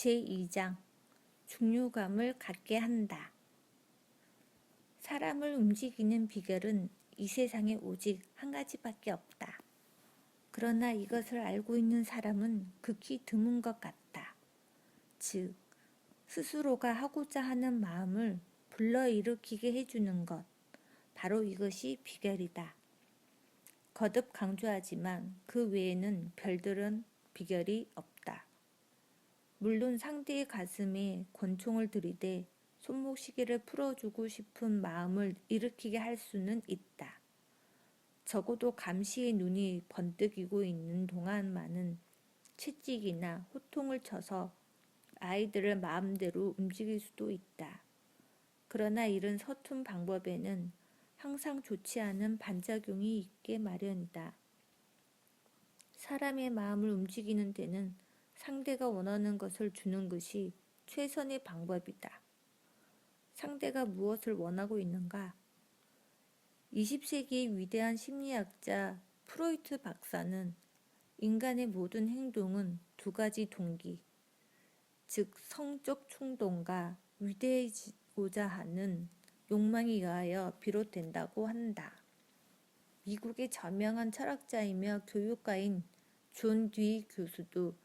제2장 중요감을 갖게 한다. 사람을 움직이는 비결은 이 세상에 오직 한 가지밖에 없다. 그러나 이것을 알고 있는 사람은 극히 드문 것 같다. 즉, 스스로가 하고자 하는 마음을 불러일으키게 해주는 것, 바로 이것이 비결이다. 거듭 강조하지만 그 외에는 별다른 비결이 없다. 물론 상대의 가슴에 권총을 들이대 손목시계를 풀어주고 싶은 마음을 일으키게 할 수는 있다. 적어도 감시의 눈이 번뜩이고 있는 동안만은 채찍이나 호통을 쳐서 아이들을 마음대로 움직일 수도 있다. 그러나 이런 서툰 방법에는 항상 좋지 않은 반작용이 있게 마련이다. 사람의 마음을 움직이는 데는 상대가 원하는 것을 주는 것이 최선의 방법이다. 상대가 무엇을 원하고 있는가? 20세기의 위대한 심리학자 프로이트 박사는 인간의 모든 행동은 두 가지 동기, 즉 성적 충동과 위대해지고자 하는 욕망에 의하여 비롯된다고 한다. 미국의 저명한 철학자이며 교육가인 존 듀이 교수도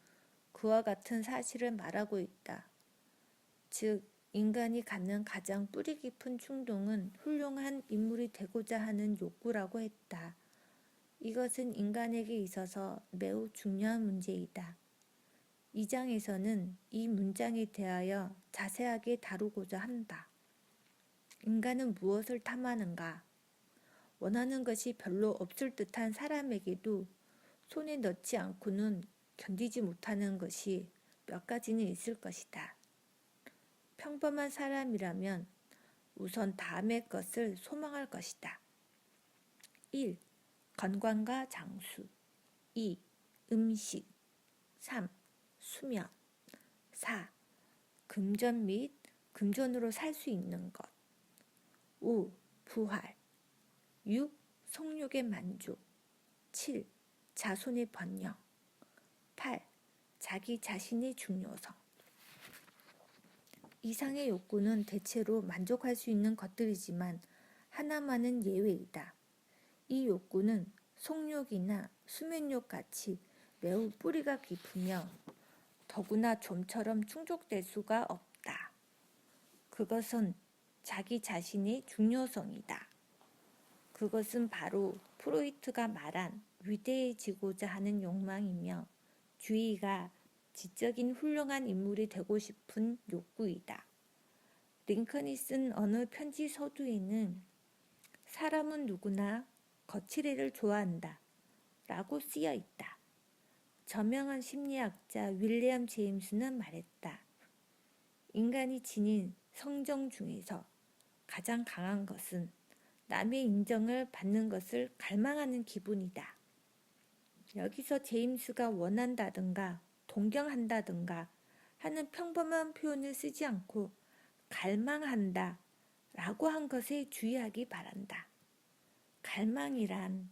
그와 같은 사실을 말하고 있다. 즉, 인간이 갖는 가장 뿌리 깊은 충동은 훌륭한 인물이 되고자 하는 욕구라고 했다. 이것은 인간에게 있어서 매우 중요한 문제이다. 이 장에서는 이 문장에 대하여 자세하게 다루고자 한다. 인간은 무엇을 탐하는가? 원하는 것이 별로 없을 듯한 사람에게도 손에 넣지 않고는 견디지 못하는 것이 몇 가지는 있을 것이다. 평범한 사람이라면 우선 다음의 것을 소망할 것이다. 1. 건강과 장수 2. 음식 3. 수면 4. 금전 및 금전으로 살 수 있는 것 5. 부활 6. 성욕의 만족 7. 자손의 번영 8. 자기 자신의 중요성 이상의 욕구는 대체로 만족할 수 있는 것들이지만 하나만은 예외이다. 이 욕구는 성욕이나 수면욕 같이 매우 뿌리가 깊으며 더구나 좀처럼 충족될 수가 없다. 그것은 자기 자신의 중요성이다. 그것은 바로 프로이트가 말한 위대해지고자 하는 욕망이며 주의가 지적인 훌륭한 인물이 되고 싶은 욕구이다. 링컨이 쓴 어느 편지 서두에는 사람은 누구나 거칠애를 좋아한다 라고 쓰여 있다. 저명한 심리학자 윌리엄 제임스는 말했다. 인간이 지닌 성정 중에서 가장 강한 것은 남의 인정을 받는 것을 갈망하는 기분이다. 여기서 제임스가 원한다든가 동경한다든가 하는 평범한 표현을 쓰지 않고 갈망한다 라고 한 것에 주의하기 바란다. 갈망이란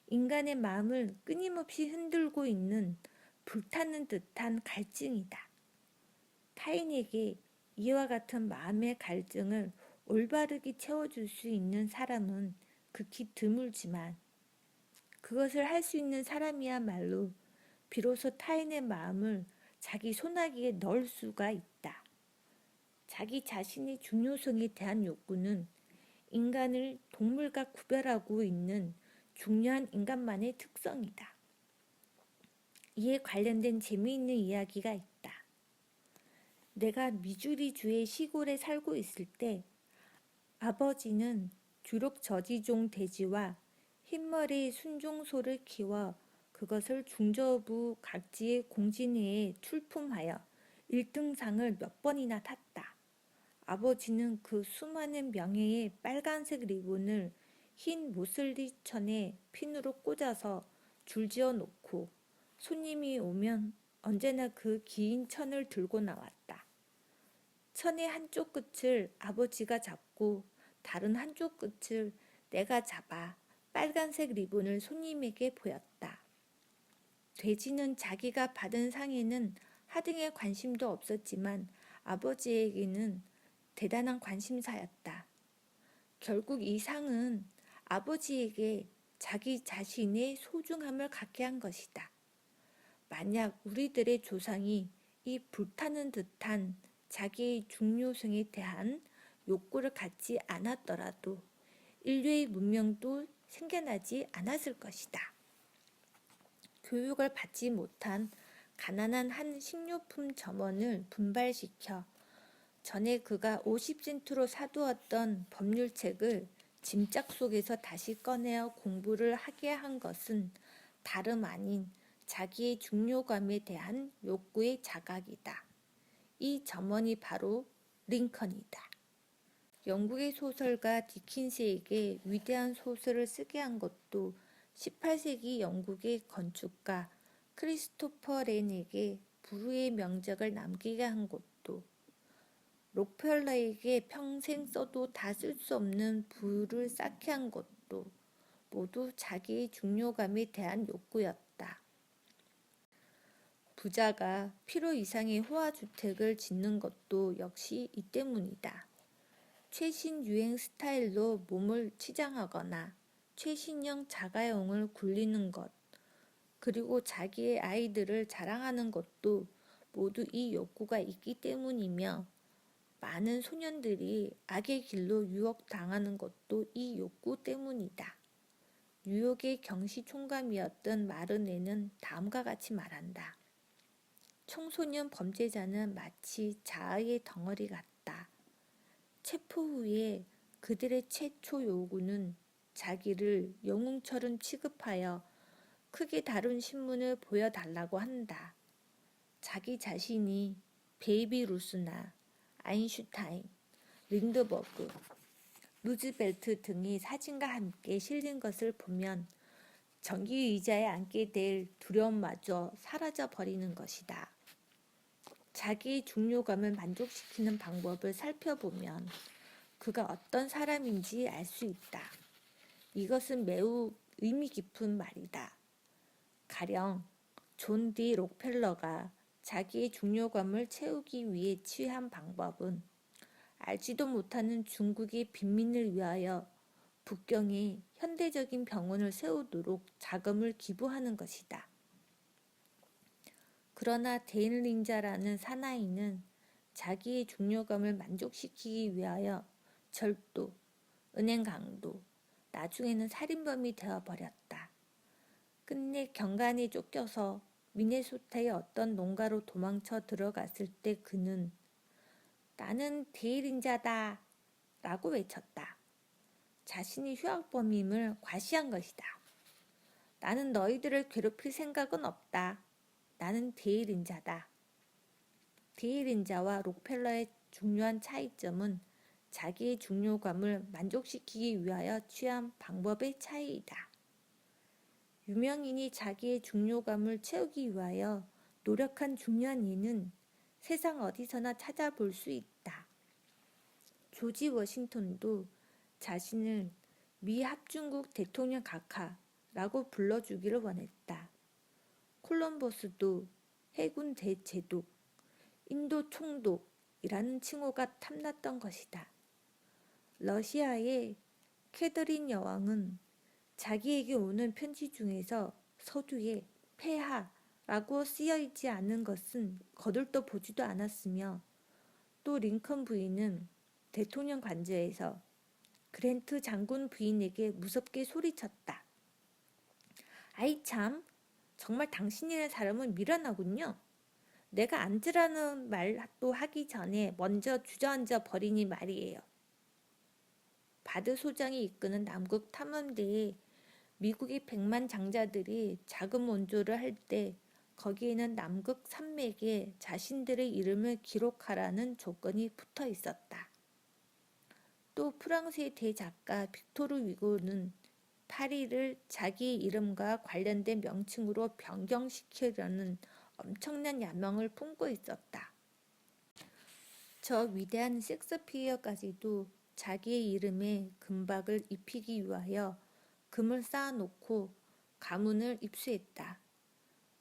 인간의 마음을 끊임없이 흔들고 있는 불타는 듯한 갈증이다. 타인에게 이와 같은 마음의 갈증을 올바르게 채워줄 수 있는 사람은 극히 드물지만 그것을 할 수 있는 사람이야말로 비로소 타인의 마음을 자기 손아귀에 넣을 수가 있다. 자기 자신의 중요성에 대한 욕구는 인간을 동물과 구별하고 있는 중요한 인간만의 특성이다. 이에 관련된 재미있는 이야기가 있다. 내가 미주리주의 시골에 살고 있을 때 아버지는 주력 저지종 돼지와 흰머리 순종소를 키워 그것을 중저부 각지의 공진회에 출품하여 1등상을 몇 번이나 탔다. 아버지는 그 수많은 명예의 빨간색 리본을 흰 모슬리 천에 핀으로 꽂아서 줄지어 놓고 손님이 오면 언제나 그 긴 천을 들고 나왔다. 천의 한쪽 끝을 아버지가 잡고 다른 한쪽 끝을 내가 잡아 빨간색 리본을 손님에게 보였다. 돼지는 자기가 받은 상에는 하등의 관심도 없었지만 아버지에게는 대단한 관심사였다. 결국 이 상은 아버지에게 자기 자신의 소중함을 갖게 한 것이다. 만약 우리들의 조상이 이 불타는 듯한 자기의 중요성에 대한 욕구를 갖지 않았더라도 인류의 문명도 생겨나지 않았을 것이다. 교육을 받지 못한 가난한 한 식료품 점원을 분발시켜 전에 그가 50센트로 사두었던 법률책을 짐짝 속에서 다시 꺼내어 공부를 하게 한 것은 다름 아닌 자기의 중요감에 대한 욕구의 자각이다. 이 점원이 바로 링컨이다. 영국의 소설가 디킨스에게 위대한 소설을 쓰게 한 것도 18세기 영국의 건축가 크리스토퍼 렌에게 불후의 명작을 남기게 한 것도 록펠러에게 평생 써도 다 쓸 수 없는 부를 쌓게 한 것도 모두 자기의 중요감에 대한 욕구였다. 부자가 필요 이상의 호화주택을 짓는 것도 역시 이 때문이다. 최신 유행 스타일로 몸을 치장하거나 최신형 자가용을 굴리는 것, 그리고 자기의 아이들을 자랑하는 것도 모두 이 욕구가 있기 때문이며 많은 소년들이 악의 길로 유혹당하는 것도 이 욕구 때문이다. 뉴욕의 경시총감이었던 마르네는 다음과 같이 말한다. 청소년 범죄자는 마치 자아의 덩어리 같다. 체포 후에 그들의 최초 요구는 자기를 영웅처럼 취급하여 크게 다룬 신문을 보여달라고 한다. 자기 자신이 베이비 루스나 아인슈타인, 린드버그, 루즈벨트 등의 사진과 함께 실린 것을 보면 전기 의자에 앉게 될 두려움마저 사라져 버리는 것이다. 자기의 중요감을 만족시키는 방법을 살펴보면 그가 어떤 사람인지 알 수 있다. 이것은 매우 의미 깊은 말이다. 가령 존 디 록펠러가 자기의 중요감을 채우기 위해 취한 방법은 알지도 못하는 중국의 빈민을 위하여 북경에 현대적인 병원을 세우도록 자금을 기부하는 것이다. 그러나 데일린자라는 사나이는 자기의 중요감을 만족시키기 위하여 절도, 은행 강도, 나중에는 살인범이 되어버렸다. 끝내 경간에 쫓겨서 미네소타의 어떤 농가로 도망쳐 들어갔을 때 그는 나는 데일린자다 라고 외쳤다. 자신이 휴학범임을 과시한 것이다. 나는 너희들을 괴롭힐 생각은 없다. 나는 데일린자다. 데일린자와 록펠러의 중요한 차이점은 자기의 중요감을 만족시키기 위하여 취한 방법의 차이이다. 유명인이 자기의 중요감을 채우기 위하여 노력한 중요한 예는 세상 어디서나 찾아볼 수 있다. 조지 워싱턴도 자신을 미 합중국 대통령 각하라고 불러주기를 원했다. 콜럼버스도 해군 대제독, 인도 총독이라는 칭호가 탐났던 것이다. 러시아의 캐더린 여왕은 자기에게 오는 편지 중에서 서두에 폐하라고 쓰여있지 않은 것은 거들떠 보지도 않았으며 또 링컨 부인은 대통령 관저에서 그랜트 장군 부인에게 무섭게 소리쳤다. 아이 참, 정말 당신이라는 사람은 미련하군요. 내가 앉으라는 말도 하기 전에 먼저 주저앉아 버리니 말이에요. 바드 소장이 이끄는 남극 탐험대에 미국의 100만 장자들이 자금 원조를 할 때 거기에는 남극 산맥에 자신들의 이름을 기록하라는 조건이 붙어 있었다. 또 프랑스의 대작가 빅토르 위고는 파리를 자기의 이름과 관련된 명칭으로 변경시키려는 엄청난 야망을 품고 있었다. 저 위대한 섹스피어까지도 자기의 이름에 금박을 입히기 위하여 금을 쌓아놓고 가문을 입수했다.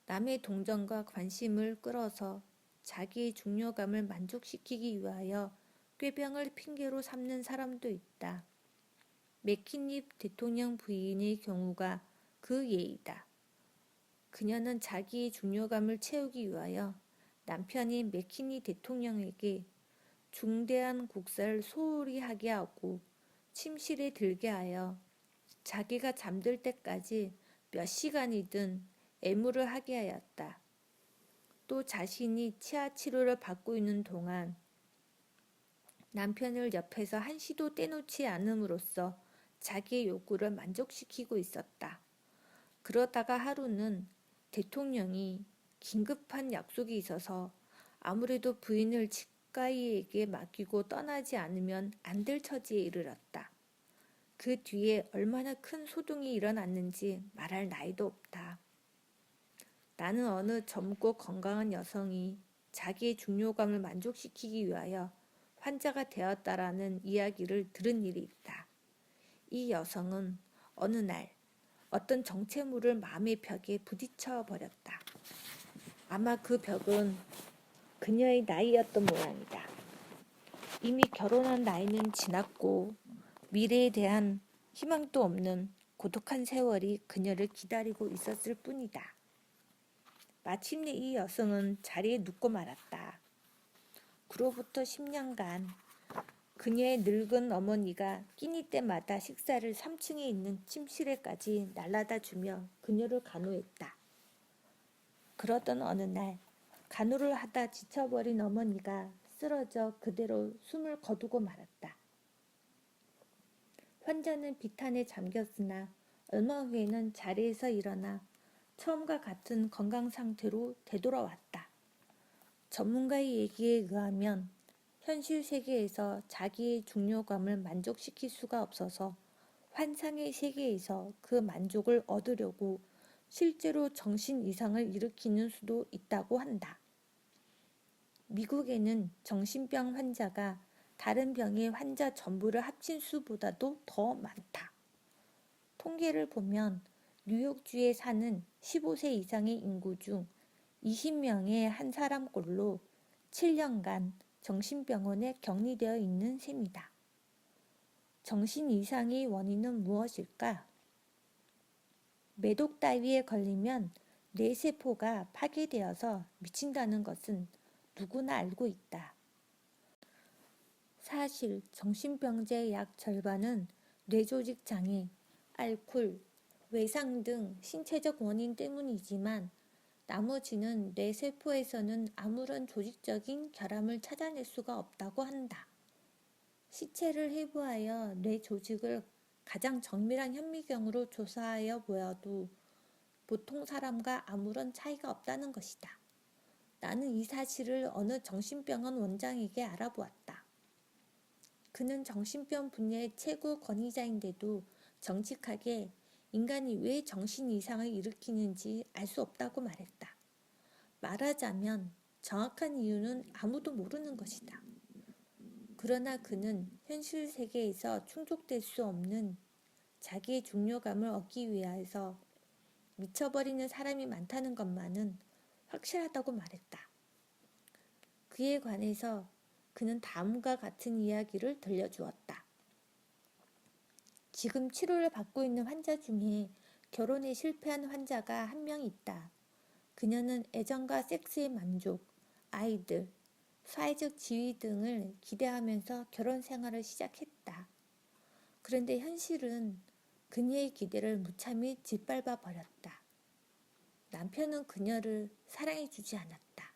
남의 동정과 관심을 끌어서 자기의 중요감을 만족시키기 위하여 꾀병을 핑계로 삼는 사람도 있다. 맥키니 대통령 부인의 경우가 그 예이다. 그녀는 자기의 중요감을 채우기 위하여 남편인 맥키니 대통령에게 중대한 국사를 소홀히 하게 하고 침실에 들게 하여 자기가 잠들 때까지 몇 시간이든 애무를 하게 하였다. 또 자신이 치아 치료를 받고 있는 동안 남편을 옆에서 한시도 떼놓지 않음으로써 자기의 욕구를 만족시키고 있었다. 그러다가 하루는 대통령이 긴급한 약속이 있어서 아무래도 부인을 치과의에게 맡기고 떠나지 않으면 안 될 처지에 이르렀다. 그 뒤에 얼마나 큰 소동이 일어났는지 말할 나위도 없다. 나는 어느 젊고 건강한 여성이 자기의 중요감을 만족시키기 위하여 환자가 되었다라는 이야기를 들은 일이 있다. 이 여성은 어느 날 어떤 정체물을 마음의 벽에 부딪혀 버렸다. 아마 그 벽은 그녀의 나이였던 모양이다. 이미 결혼한 나이는 지났고 미래에 대한 희망도 없는 고독한 세월이 그녀를 기다리고 있었을 뿐이다. 마침내 이 여성은 자리에 눕고 말았다. 그로부터 10년간 그녀의 늙은 어머니가 끼니 때마다 식사를 3층에 있는 침실에까지 날라다 주며 그녀를 간호했다. 그러던 어느 날 간호를 하다 지쳐버린 어머니가 쓰러져 그대로 숨을 거두고 말았다. 환자는 비탄에 잠겼으나 얼마 후에는 자리에서 일어나 처음과 같은 건강 상태로 되돌아왔다. 전문가의 얘기에 의하면 현실 세계에서 자기의 중요감을 만족시킬 수가 없어서 환상의 세계에서 그 만족을 얻으려고 실제로 정신 이상을 일으키는 수도 있다고 한다. 미국에는 정신병 환자가 다른 병의 환자 전부를 합친 수보다도 더 많다. 통계를 보면 뉴욕주에 사는 15세 이상의 인구 중 20명의 한 사람꼴로 7년간 정신병원에 격리되어 있는 셈이다. 정신 이상의 원인은 무엇일까? 매독 따위에 걸리면 뇌세포가 파괴되어서 미친다는 것은 누구나 알고 있다. 사실 정신병자의 약 절반은 뇌조직 장애, 알코올, 외상 등 신체적 원인 때문이지만 나머지는 뇌세포에서는 아무런 조직적인 결함을 찾아낼 수가 없다고 한다. 시체를 해부하여 뇌 조직을 가장 정밀한 현미경으로 조사하여 보아도 보통 사람과 아무런 차이가 없다는 것이다. 나는 이 사실을 어느 정신병원 원장에게 알아보았다. 그는 정신병 분야의 최고 권위자인데도 정직하게 인간이 왜 정신 이상을 일으키는지 알 수 없다고 말했다. 말하자면 정확한 이유는 아무도 모르는 것이다. 그러나 그는 현실 세계에서 충족될 수 없는 자기의 중요감을 얻기 위해서 미쳐버리는 사람이 많다는 것만은 확실하다고 말했다. 그에 관해서 그는 다음과 같은 이야기를 들려주었다. 지금 치료를 받고 있는 환자 중에 결혼에 실패한 환자가 한 명 있다. 그녀는 애정과 섹스의 만족, 아이들, 사회적 지위 등을 기대하면서 결혼 생활을 시작했다. 그런데 현실은 그녀의 기대를 무참히 짓밟아 버렸다. 남편은 그녀를 사랑해주지 않았다.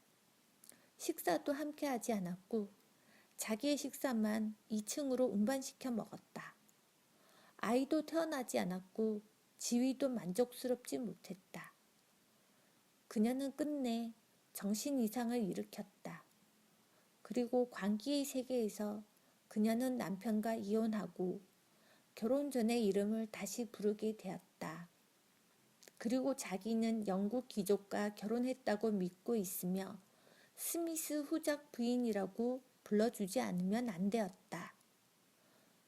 식사도 함께 하지 않았고 자기의 식사만 2층으로 운반시켜 먹었다. 아이도 태어나지 않았고 지위도 만족스럽지 못했다. 그녀는 끝내 정신 이상을 일으켰다. 그리고 관계의 세계에서 그녀는 남편과 이혼하고 결혼 전의 이름을 다시 부르게 되었다. 그리고 자기는 영국 귀족과 결혼했다고 믿고 있으며 스미스 후작 부인이라고 불러주지 않으면 안 되었다.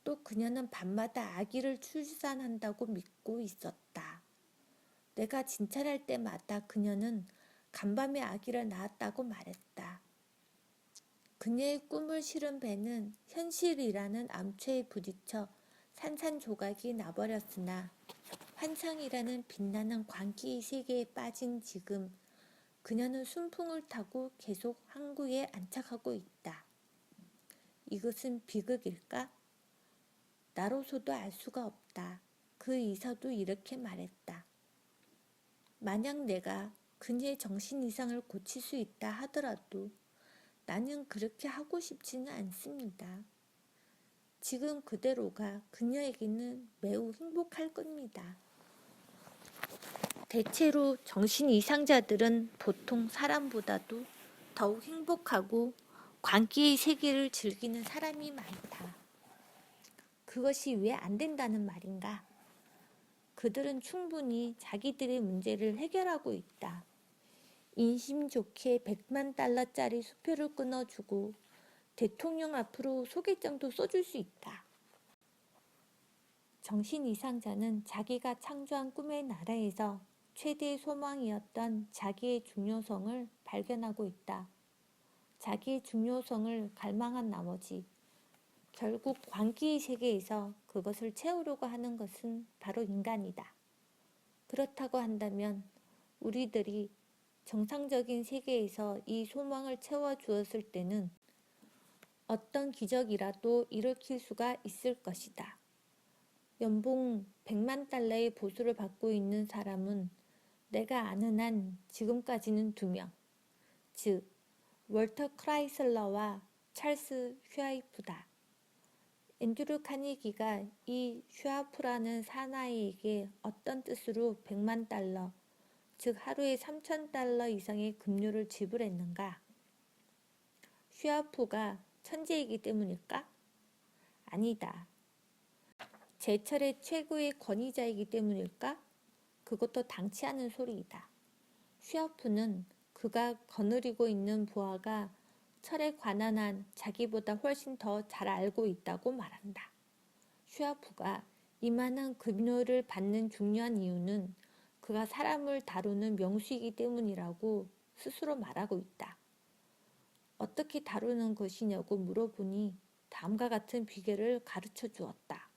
또 그녀는 밤마다 아기를 출산한다고 믿고 있었다. 내가 진찰할 때마다 그녀는 간밤에 아기를 낳았다고 말했다. 그녀의 꿈을 실은 배는 현실이라는 암초에 부딪혀 산산조각이 나버렸으나 환상이라는 빛나는 광기의 세계에 빠진 지금 그녀는 순풍을 타고 계속 항구에 안착하고 있다. 이것은 비극일까? 나로서도 알 수가 없다. 그 의사도 이렇게 말했다. 만약 내가 그녀의 정신 이상을 고칠 수 있다 하더라도 나는 그렇게 하고 싶지는 않습니다. 지금 그대로가 그녀에게는 매우 행복할 겁니다. 대체로 정신 이상자들은 보통 사람보다도 더욱 행복하고 광기의 세계를 즐기는 사람이 많다. 그것이 왜 안 된다는 말인가? 그들은 충분히 자기들의 문제를 해결하고 있다. 인심 좋게 100만 달러짜리 수표를 끊어주고 대통령 앞으로 소개장도 써줄 수 있다. 정신 이상자는 자기가 창조한 꿈의 나라에서 최대의 소망이었던 자기의 중요성을 발견하고 있다. 자기의 중요성을 갈망한 나머지 결국 광기의 세계에서 그것을 채우려고 하는 것은 바로 인간이다. 그렇다고 한다면 우리들이 정상적인 세계에서 이 소망을 채워주었을 때는 어떤 기적이라도 일으킬 수가 있을 것이다. 연봉 100만 달러의 보수를 받고 있는 사람은 내가 아는 한 지금까지는 2명, 즉 월터 크라이슬러와 찰스 슈와이프다. 앤드류 카니기가 이 슈와프라는 사나이에게 어떤 뜻으로 100만 달러, 즉 하루에 3,000달러 이상의 급료를 지불했는가? 슈와프가 천재이기 때문일까? 아니다. 제철의 최고의 권위자이기 때문일까? 그것도 당치 않은 소리이다. 슈와프는 그가 거느리고 있는 부하가 철에 관한 한 자기보다 훨씬 더 잘 알고 있다고 말한다. 슈와프가 이만한 급료를 받는 중요한 이유는 그가 사람을 다루는 명수이기 때문이라고 스스로 말하고 있다. 어떻게 다루는 것이냐고 물어보니 다음과 같은 비결을 가르쳐 주었다.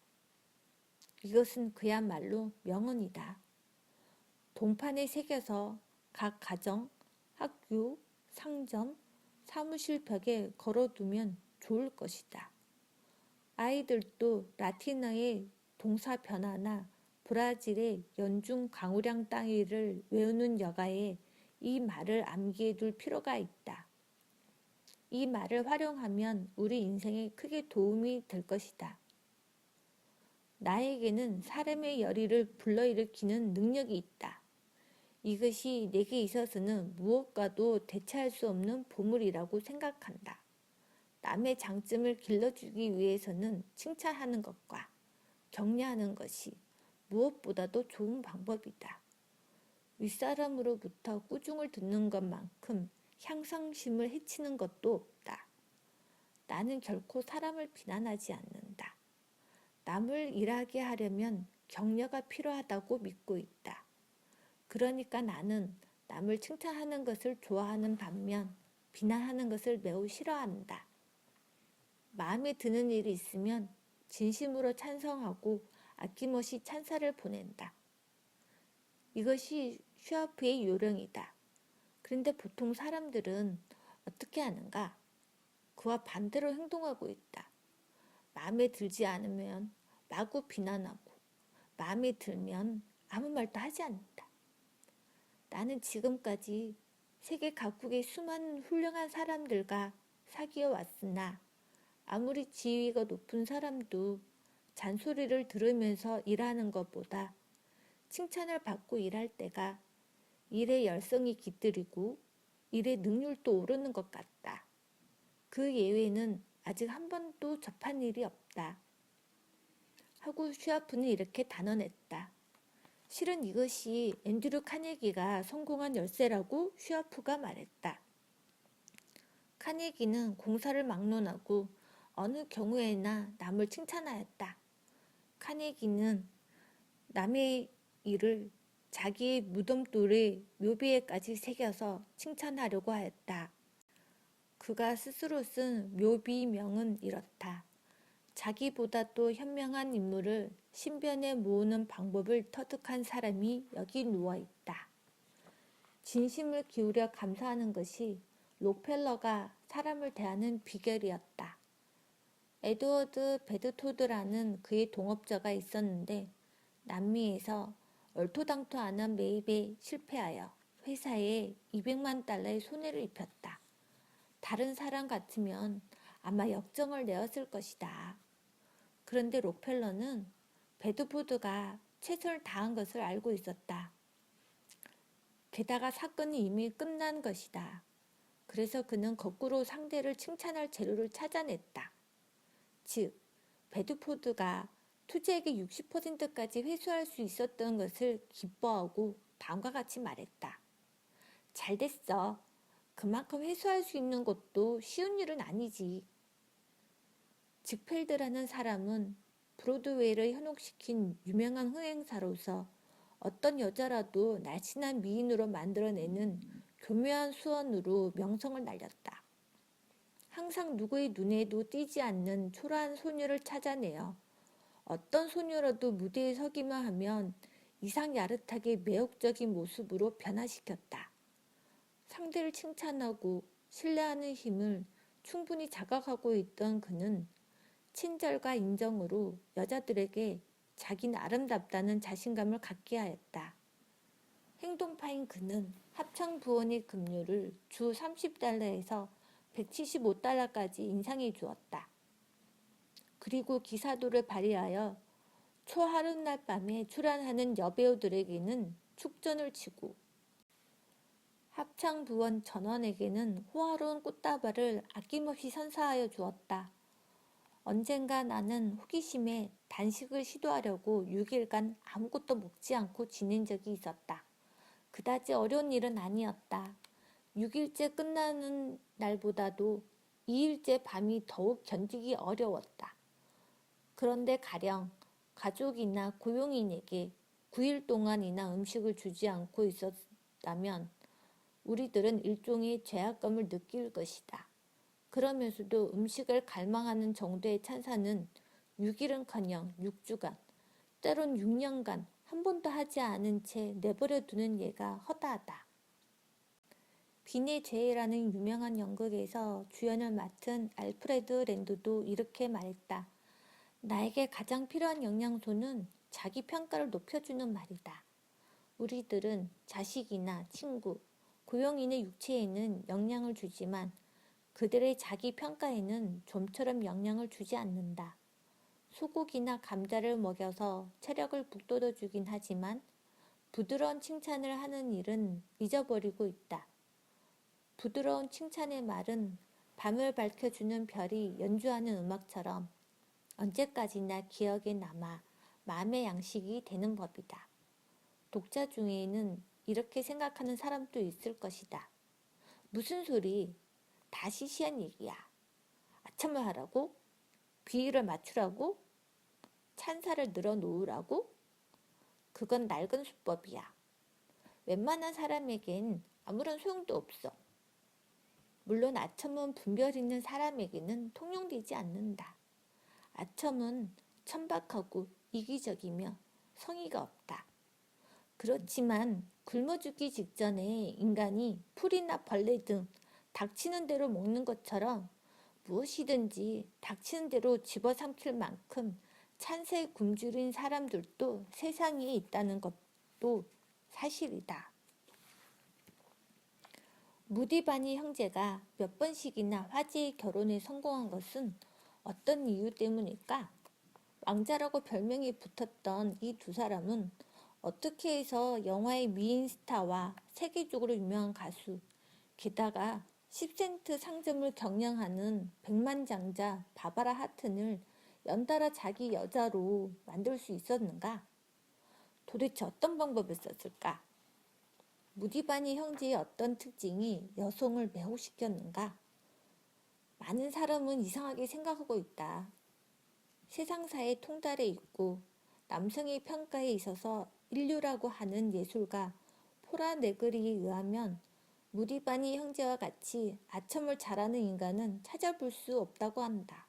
이것은 그야말로 명언이다. 동판에 새겨서 각 가정, 학교, 상점, 사무실 벽에 걸어두면 좋을 것이다. 아이들도 라틴어의 동사 변화나 브라질의 연중 강우량 따위를 외우는 여가에 이 말을 암기해둘 필요가 있다. 이 말을 활용하면 우리 인생에 크게 도움이 될 것이다. 나에게는 사람의 열의를 불러일으키는 능력이 있다. 이것이 내게 있어서는 무엇과도 대체할 수 없는 보물이라고 생각한다. 남의 장점을 길러주기 위해서는 칭찬하는 것과 격려하는 것이 무엇보다도 좋은 방법이다. 윗사람으로부터 꾸중을 듣는 것만큼 향상심을 해치는 것도 없다. 나는 결코 사람을 비난하지 않는다. 남을 일하게 하려면 격려가 필요하다고 믿고 있다. 그러니까 나는 남을 칭찬하는 것을 좋아하는 반면 비난하는 것을 매우 싫어한다. 마음에 드는 일이 있으면 진심으로 찬성하고 아낌없이 찬사를 보낸다. 이것이 슈와프의 요령이다. 그런데 보통 사람들은 어떻게 하는가? 그와 반대로 행동하고 있다. 마음에 들지 않으면 마구 비난하고 마음에 들면 아무 말도 하지 않는다. 나는 지금까지 세계 각국의 수많은 훌륭한 사람들과 사귀어 왔으나 아무리 지위가 높은 사람도 잔소리를 들으면서 일하는 것보다 칭찬을 받고 일할 때가 일의 열성이 깃들이고 일의 능률도 오르는 것 같다. 그 예외는 아직 한 번도 접한 일이 없다. 하고 슈와프는 이렇게 단언했다. 실은 이것이 앤드류 카네기가 성공한 열쇠라고 슈와프가 말했다. 카네기는 공사를 막론하고 어느 경우에나 남을 칭찬하였다. 카네기는 남의 일을 자기의 무덤돌의 묘비에까지 새겨서 칭찬하려고 하였다. 그가 스스로 쓴 묘비명은 이렇다. 자기보다 또 현명한 인물을 신변에 모으는 방법을 터득한 사람이 여기 누워있다. 진심을 기울여 감사하는 것이 록펠러가 사람을 대하는 비결이었다. 에드워드 베드토드라는 그의 동업자가 있었는데 남미에서 얼토당토않은 매입에 실패하여 회사에 200만 달러의 손해를 입혔다. 다른 사람 같으면 아마 역정을 내었을 것이다. 그런데 록펠러는 베드포드가 최선을 다한 것을 알고 있었다. 게다가 사건이 이미 끝난 것이다. 그래서 그는 거꾸로 상대를 칭찬할 재료를 찾아냈다. 즉, 베드포드가 투자액의 60%까지 회수할 수 있었던 것을 기뻐하고 다음과 같이 말했다. 잘 됐어. 그만큼 회수할 수 있는 것도 쉬운 일은 아니지. 직펠드라는 사람은 브로드웨이를 현혹시킨 유명한 흥행사로서 어떤 여자라도 날씬한 미인으로 만들어내는 교묘한 수원으로 명성을 날렸다. 항상 누구의 눈에도 띄지 않는 초라한 소녀를 찾아내어 어떤 소녀라도 무대에 서기만 하면 이상 야릇하게 매혹적인 모습으로 변화시켰다. 상대를 칭찬하고 신뢰하는 힘을 충분히 자각하고 있던 그는 친절과 인정으로 여자들에게 자기는 아름답다는 자신감을 갖게 하였다. 행동파인 그는 합창부원의 급료를 주 30달러에서 175달러까지 인상해 주었다. 그리고 기사도를 발휘하여 초하룻날 밤에 출연하는 여배우들에게는 축전을 치고 합창부원 전원에게는 호화로운 꽃다발을 아낌없이 선사하여 주었다. 언젠가 나는 호기심에 단식을 시도하려고 6일간 아무것도 먹지 않고 지낸 적이 있었다. 그다지 어려운 일은 아니었다. 6일째 끝나는 날보다도 2일째 밤이 더욱 견디기 어려웠다. 그런데 가령 가족이나 고용인에게 9일 동안이나 음식을 주지 않고 있었다면 우리들은 일종의 죄악감을 느낄 것이다. 그러면서도 음식을 갈망하는 정도의 찬사는 6일은커녕 6주간, 때론 6년간 한 번도 하지 않은 채 내버려 두는 예가 허다하다. 빈의 죄라는 유명한 연극에서 주연을 맡은 알프레드 랜드도 이렇게 말했다. 나에게 가장 필요한 영양소는 자기 평가를 높여주는 말이다. 우리들은 자식이나 친구, 고용인의 육체에는 영향을 주지만 그들의 자기 평가에는 좀처럼 영향을 주지 않는다. 소고기나 감자를 먹여서 체력을 북돋워주긴 하지만 부드러운 칭찬을 하는 일은 잊어버리고 있다. 부드러운 칭찬의 말은 밤을 밝혀주는 별이 연주하는 음악처럼 언제까지나 기억에 남아 마음의 양식이 되는 법이다. 독자 중에는 이렇게 생각하는 사람도 있을 것이다. 무슨 소리? 다 시시한 얘기야. 아첨을 하라고? 비율을 맞추라고? 찬사를 늘어놓으라고? 그건 낡은 수법이야. 웬만한 사람에겐 아무런 소용도 없어. 물론 아첨은 분별 있는 사람에게는 통용되지 않는다. 아첨은 천박하고 이기적이며 성의가 없다. 그렇지만 굶어 죽기 직전에 인간이 풀이나 벌레 등 닥치는 대로 먹는 것처럼 무엇이든지 닥치는 대로 집어삼킬 만큼 찬세에 굶주린 사람들도 세상에 있다는 것도 사실이다. 무디바니 형제가 몇 번씩이나 화제의 결혼에 성공한 것은 어떤 이유 때문일까? 왕자라고 별명이 붙었던 이 두 사람은 어떻게 해서 영화의 미인 스타와 세계적으로 유명한 가수, 게다가 10센트 상점을 경영하는 백만장자 바바라 하튼을 연달아 자기 여자로 만들 수 있었는가? 도대체 어떤 방법을 썼을까? 무디바니 형제의 어떤 특징이 여성을 매혹시켰는가? 많은 사람은 이상하게 생각하고 있다. 세상사의 통달에 있고 남성의 평가에 있어서 인류라고 하는 예술가 포라 네그리에 의하면 무디바니 형제와 같이 아첨을 잘하는 인간은 찾아볼 수 없다고 한다.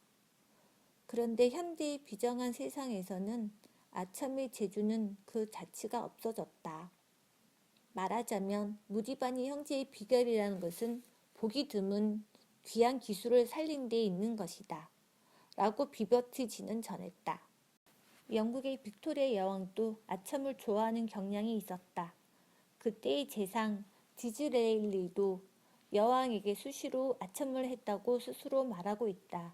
그런데 현대의 비정한 세상에서는 아첨의 재주는 그 자체가 없어졌다. 말하자면 무디바니 형제의 비결이라는 것은 보기 드문 귀한 기술을 살린 데 있는 것이다. 라고 비버티지는 전했다. 영국의 빅토리아 여왕도 아첨을 좋아하는 경향이 있었다. 그때의 재상 디즈레일리도 여왕에게 수시로 아첨을 했다고 스스로 말하고 있다.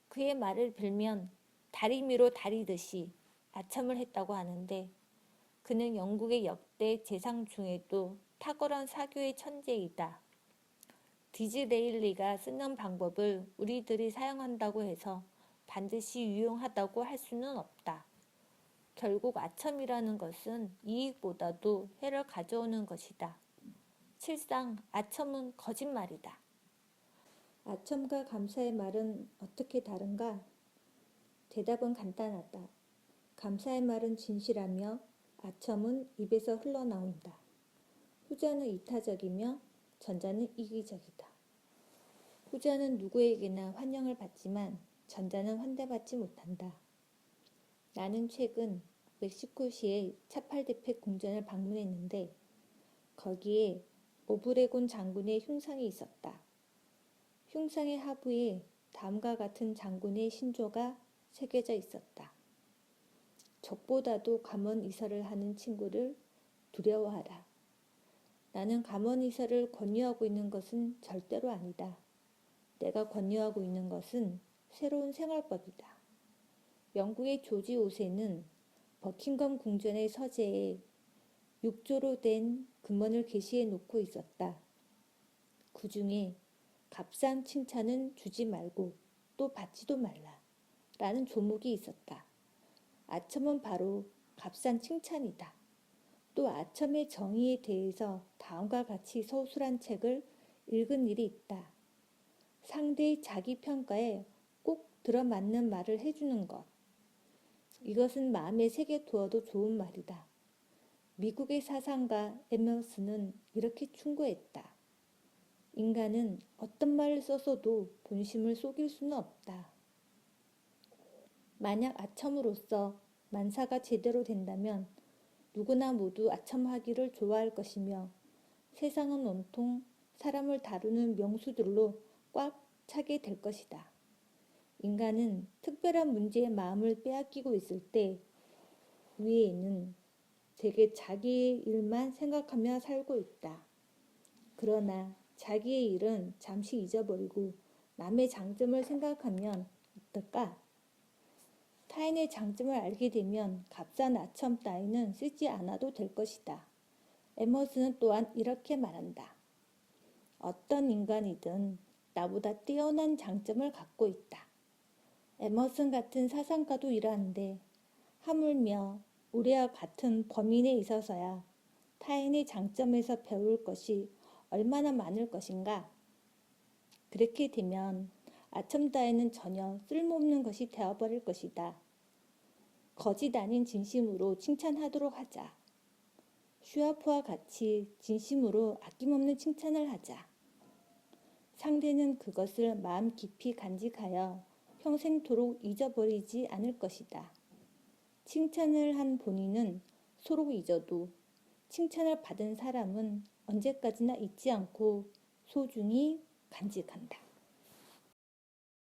그의 말을 빌면 다리미로 다리듯이 아첨을 했다고 하는데 그는 영국의 역대 재상 중에도 탁월한 사교의 천재이다. 디즈레일리가 쓰는 방법을 우리들이 사용한다고 해서 반드시 유용하다고 할 수는 없다. 결국 아첨이라는 것은 이익보다도 해를 가져오는 것이다. 실상 아첨은 거짓말이다. 아첨과 감사의 말은 어떻게 다른가? 대답은 간단하다. 감사의 말은 진실하며 아첨은 입에서 흘러나온다. 후자는 이타적이며 전자는 이기적이다. 후자는 누구에게나 환영을 받지만 전자는 환대받지 못한다. 나는 최근 멕시코시의 차팔데펙 궁전을 방문했는데 거기에 오브레곤 장군의 흉상이 있었다. 흉상의 하부에 다음과 같은 장군의 신조가 새겨져 있었다. 적보다도 감언이설을 하는 친구를 두려워하라. 나는 감언이설을 권유하고 있는 것은 절대로 아니다. 내가 권유하고 있는 것은 새로운 생활법이다. 영국의 조지 5세는 버킹엄 궁전의 서재에 6조로 된 금원을 게시해 놓고 있었다. 그 중에 값싼 칭찬은 주지 말고 또 받지도 말라 라는 조목이 있었다. 아첨은 바로 값싼 칭찬이다. 또 아첨의 정의에 대해서 다음과 같이 서술한 책을 읽은 일이 있다. 상대의 자기 평가에 꼭 들어맞는 말을 해주는 것. 이것은 마음에 새겨두어도 좋은 말이다. 미국의 사상가 에머슨은 이렇게 충고했다. 인간은 어떤 말을 써서도 본심을 속일 수는 없다. 만약 아첨으로써 만사가 제대로 된다면 누구나 모두 아첨하기를 좋아할 것이며 세상은 온통 사람을 다루는 명수들로 꽉 차게 될 것이다. 인간은 특별한 문제에 마음을 빼앗기고 있을 때 위에는 대개 자기의 일만 생각하며 살고 있다. 그러나 자기의 일은 잠시 잊어버리고 남의 장점을 생각하면 어떨까? 타인의 장점을 알게 되면 값싼 아첨 따위는 쓰지 않아도 될 것이다. 에머슨은 또한 이렇게 말한다. 어떤 인간이든 나보다 뛰어난 장점을 갖고 있다. 에머슨 같은 사상가도 이러한데 하물며 우리와 같은 범인에 있어서야 타인의 장점에서 배울 것이 얼마나 많을 것인가. 그렇게 되면 아첨 따위는 전혀 쓸모없는 것이 되어버릴 것이다. 거짓 아닌 진심으로 칭찬하도록 하자. 슈아프와 같이 진심으로 아낌없는 칭찬을 하자. 상대는 그것을 마음 깊이 간직하여 평생토록 잊어버리지 않을 것이다. 칭찬을 한 본인은 서로 잊어도 칭찬을 받은 사람은 언제까지나 잊지 않고 소중히 간직한다.